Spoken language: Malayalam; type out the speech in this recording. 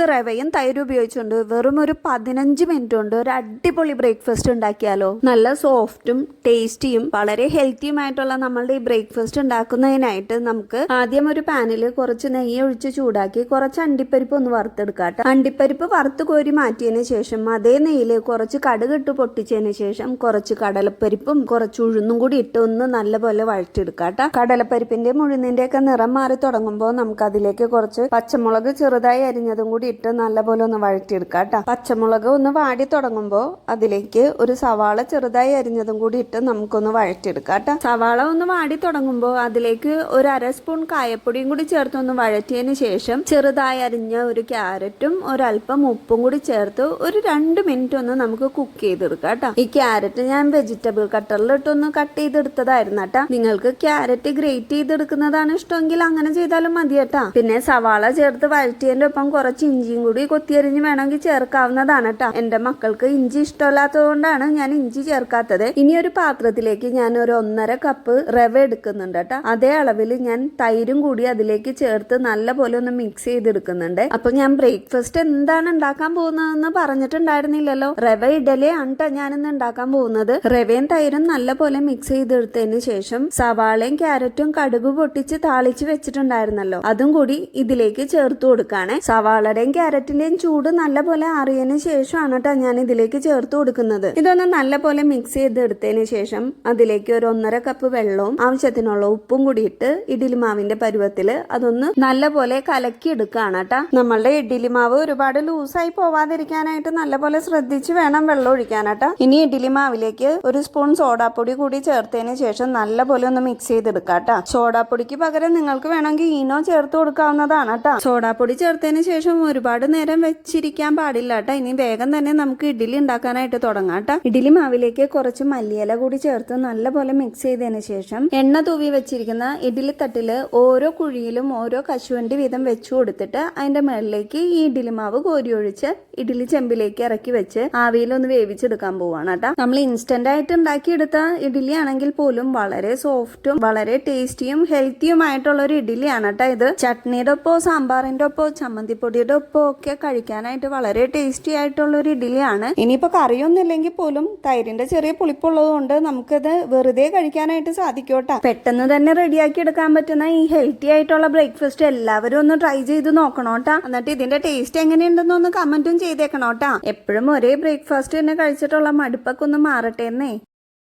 നമുക്ക് റവയും തൈരും ഉപയോഗിച്ചുകൊണ്ട് വെറും ഒരു 15 മിനിറ്റ് കൊണ്ട് ഒരു അടിപൊളി ബ്രേക്ക്ഫാസ്റ്റ് ഉണ്ടാക്കിയാലോ. നല്ല സോഫ്റ്റും ടേസ്റ്റിയും വളരെ ഹെൽത്തിയുമായിട്ടുള്ള നമ്മളുടെ ഈ ബ്രേക്ക്ഫാസ്റ്റ് ഉണ്ടാക്കുന്നതിനായിട്ട് നമുക്ക് ആദ്യം ഒരു പാനിൽ കുറച്ച് നെയ്യ് ഒഴിച്ച് ചൂടാക്കി കുറച്ച് അണ്ടിപ്പരിപ്പ് ഒന്ന് വറുത്തെടുക്കാം. അണ്ടിപ്പരിപ്പ് വറുത്ത് കോരി മാറ്റിയതിന് ശേഷം അതേ നെയ്യിൽ കുറച്ച് കടുക് ഇട്ട് പൊട്ടിച്ചതിന് ശേഷം കുറച്ച് കടലപ്പരിപ്പും കുറച്ച് ഉഴുന്നും കൂടി ഇട്ട് ഒന്ന് നല്ലപോലെ വഴറ്റിയെടുക്കാം. കടലപ്പരിപ്പിന്റെ ഉഴുന്നിന്റെ ഒക്കെ നിറം മാറി തുടങ്ങുമ്പോൾ നമുക്ക് അതിലേക്ക് കുറച്ച് പച്ചമുളക് ചെറുതായി അരിഞ്ഞതും കൂടി ഇട്ട് നല്ലപോലെ ഒന്ന് വഴറ്റിയെടുക്കാം. പച്ചമുളക് ഒന്ന് വാടി തുടങ്ങുമ്പോൾ അതിലേക്ക് ഒരു സവാള ചെറുതായി അരിഞ്ഞതും കൂടി ഇട്ട് നമുക്കൊന്ന് വഴറ്റിയെടുക്കാം. സവാള ഒന്ന് വാടി തുടങ്ങുമ്പോൾ അതിലേക്ക് ഒരു 1/2 സ്പൂൺ കായപ്പൊടിയും കൂടി ചേർത്ത് ഒന്ന് വഴറ്റിയതിന് ശേഷം ചെറുതായി അരിഞ്ഞ ഒരു ക്യാരറ്റും ഒരല്പം ഉപ്പും കൂടി ചേർത്ത് ഒരു 2 മിനിറ്റ് ഒന്ന് നമുക്ക് കുക്ക് ചെയ്തെടുക്കാം. ഈ ക്യാരറ്റ് ഞാൻ വെജിറ്റബിൾ കട്ടറിലിട്ടൊന്ന് കട്ട് ചെയ്തെടുത്തതായിരുന്നു കേട്ടാ. നിങ്ങൾക്ക് ക്യാരറ്റ് ഗ്രേറ്റ് ചെയ്തെടുക്കുന്നതാണ് ഇഷ്ടമെങ്കിൽ അങ്ങനെ ചെയ്താലും മതി കേട്ടാ. പിന്നെ സവാള ചേർത്ത് വഴറ്റിയതിന്റെ ഒപ്പം കുറച്ച് ഇഞ്ചിയും കൂടി കൊത്തിയരിഞ്ഞ് വേണമെങ്കിൽ ചേർക്കാവുന്നതാണ് കേട്ടാ. എന്റെ മക്കൾക്ക് ഇഞ്ചി ഇഷ്ടമല്ലാത്തത് കൊണ്ടാണ് ഞാൻ ഇഞ്ചി ചേർക്കാത്തത്. ഇനി ഒരു പാത്രത്തിലേക്ക് ഞാൻ ഒരു 1.5 കപ്പ് റവ എടുക്കുന്നുണ്ട് കേട്ടാ. അതേ അളവിൽ ഞാൻ തൈരും കൂടി അതിലേക്ക് ചേർത്ത് നല്ലപോലെ ഒന്ന് മിക്സ് ചെയ്തെടുക്കുന്നുണ്ട്. അപ്പൊ ഞാൻ ബ്രേക്ക്ഫാസ്റ്റ് എന്താണ് ഉണ്ടാക്കാൻ പോകുന്നതെന്ന് പറഞ്ഞിട്ടുണ്ടായിരുന്നില്ലല്ലോ. റവ ഇഡലിയാണ് കേട്ടോ ഞാനിന്ന് ഉണ്ടാക്കാൻ പോകുന്നത്. റവയും തൈരും നല്ലപോലെ മിക്സ് ചെയ്തെടുത്തതിന് ശേഷം സവാളയും ക്യാരറ്റും കടുക് പൊട്ടിച്ച് താളിച്ച് വെച്ചിട്ടുണ്ടായിരുന്നല്ലോ അതും കൂടി ഇതിലേക്ക് ചേർത്ത് കൊടുക്കാണ്. സവാളയുടെയും ക്യാരറ്റിന്റെയും ചൂട് നല്ലപോലെ അറിയതിന് ശേഷമാണ് കേട്ടോ ഞാൻ ഇതിലേക്ക് ചേർത്ത് കൊടുക്കുന്നത്. ഇതൊന്ന് നല്ലപോലെ മിക്സ് ചെയ്തെടുത്തതിന് ശേഷം അതിലേക്ക് ഒരു 1.5 കപ്പ് വെള്ളവും ആവശ്യത്തിനുള്ള ഉപ്പും കൂടി ഇട്ട് ഇഡ്ഡലി മാവിന്റെ പരുവത്തില് അതൊന്ന് നല്ലപോലെ കലക്കി എടുക്കുകയാണ് കേട്ടാ. നമ്മളുടെ ഇഡ്ഡലി മാവ് ഒരുപാട് ലൂസായി പോവാതിരിക്കാനായിട്ട് നല്ലപോലെ ശ്രദ്ധിച്ച് വേണം വെള്ളം ഒഴിക്കാനാട്ടാ. ഇനി ഇഡ്ഡലി മാവിലേക്ക് ഒരു സ്പൂൺ സോഡാപ്പൊടി കൂടി ചേർത്തതിന് ശേഷം നല്ലപോലെ ഒന്ന് മിക്സ് ചെയ്തെടുക്കാട്ടാ. സോഡാപ്പൊടിക്ക് പകരം നിങ്ങൾക്ക് വേണമെങ്കിൽ ഈനോ ചേർത്ത് കൊടുക്കാവുന്നതാണ് കേട്ടോ. സോഡാപ്പൊടി ചേർത്തതിന് ശേഷം ഒരുപാട് നേരം വെച്ചിരിക്കാൻ പാടില്ല കേട്ടോ. ഇനി വേഗം തന്നെ നമുക്ക് ഇഡ്ഡലി ഉണ്ടാക്കാനായിട്ട് തുടങ്ങാം കേട്ടോ. ഇഡ്ഡലി മാവിലേക്ക് കുറച്ച് മല്ലിയില കൂടി ചേർത്ത് നല്ലപോലെ മിക്സ് ചെയ്തതിന് ശേഷം എണ്ണ തൂവി വെച്ചിരിക്കുന്ന ഇഡ്ഡലി തട്ടില് ഓരോ കുഴിയിലും ഓരോ കശുവണ്ടി വീതം വെച്ചു കൊടുത്തിട്ട് അതിന്റെ മുകളിലേക്ക് ഈ ഇഡ്ഡലി മാവ് കോരി ഒഴിച്ച് ഇഡ്ഡലി ചെമ്പിലേക്ക് ഇറക്കി വെച്ച് ആവിയിലൊന്ന് വേവിച്ചെടുക്കാൻ പോവാണ് കേട്ടോ. നമ്മൾ ഇൻസ്റ്റന്റ് ആയിട്ട് ഉണ്ടാക്കിയെടുത്ത ഇഡ്ഡലി ആണെങ്കിൽ പോലും വളരെ സോഫ്റ്റും വളരെ ടേസ്റ്റിയും ഹെൽത്തിയുമായിട്ടുള്ള ഒരു ഇഡ്ഡലിയാണ് കേട്ടോ ഇത്. ചട്നിയുടെ ഒപ്പോ സാമ്പാറിന്റെ ഒപ്പോ ചമ്മന്തിപ്പൊടിയുടെ ഒപ്പോ ഒക്കെ കഴിക്കാനായിട്ട് വളരെ ടേസ്റ്റി ആയിട്ടുള്ള ഒരു ഇഡ്ഡലിയാണ്. ഇനിയിപ്പോ കറിയൊന്നും ഇല്ലെങ്കിൽ പോലും തൈരിന്റെ ചെറിയ പുളിപ്പുള്ളത് കൊണ്ട് നമുക്കത് വെറുതെ കഴിക്കാനായിട്ട് സാധിക്കോട്ടെ. പെട്ടെന്ന് തന്നെ റെഡിയാക്കി എടുക്കാൻ പറ്റുന്ന ഈ ഹെൽത്തി ആയിട്ടുള്ള ബ്രേക്ക്ഫാസ്റ്റ് എല്ലാവരും ഒന്ന് ട്രൈ ചെയ്ത് നോക്കണോട്ടാ. എന്നിട്ട് ഇതിന്റെ ടേസ്റ്റ് എങ്ങനെയുണ്ടെന്ന് ഒന്ന് കമന്റും ചെയ്തേക്കണോട്ടാ. എപ്പോഴും ഒരേ ബ്രേക്ക്ഫാസ്റ്റ് തന്നെ കഴിച്ചിട്ടുള്ള മടുപ്പൊക്കെ ഒന്ന് മാറട്ടെ എന്നേ.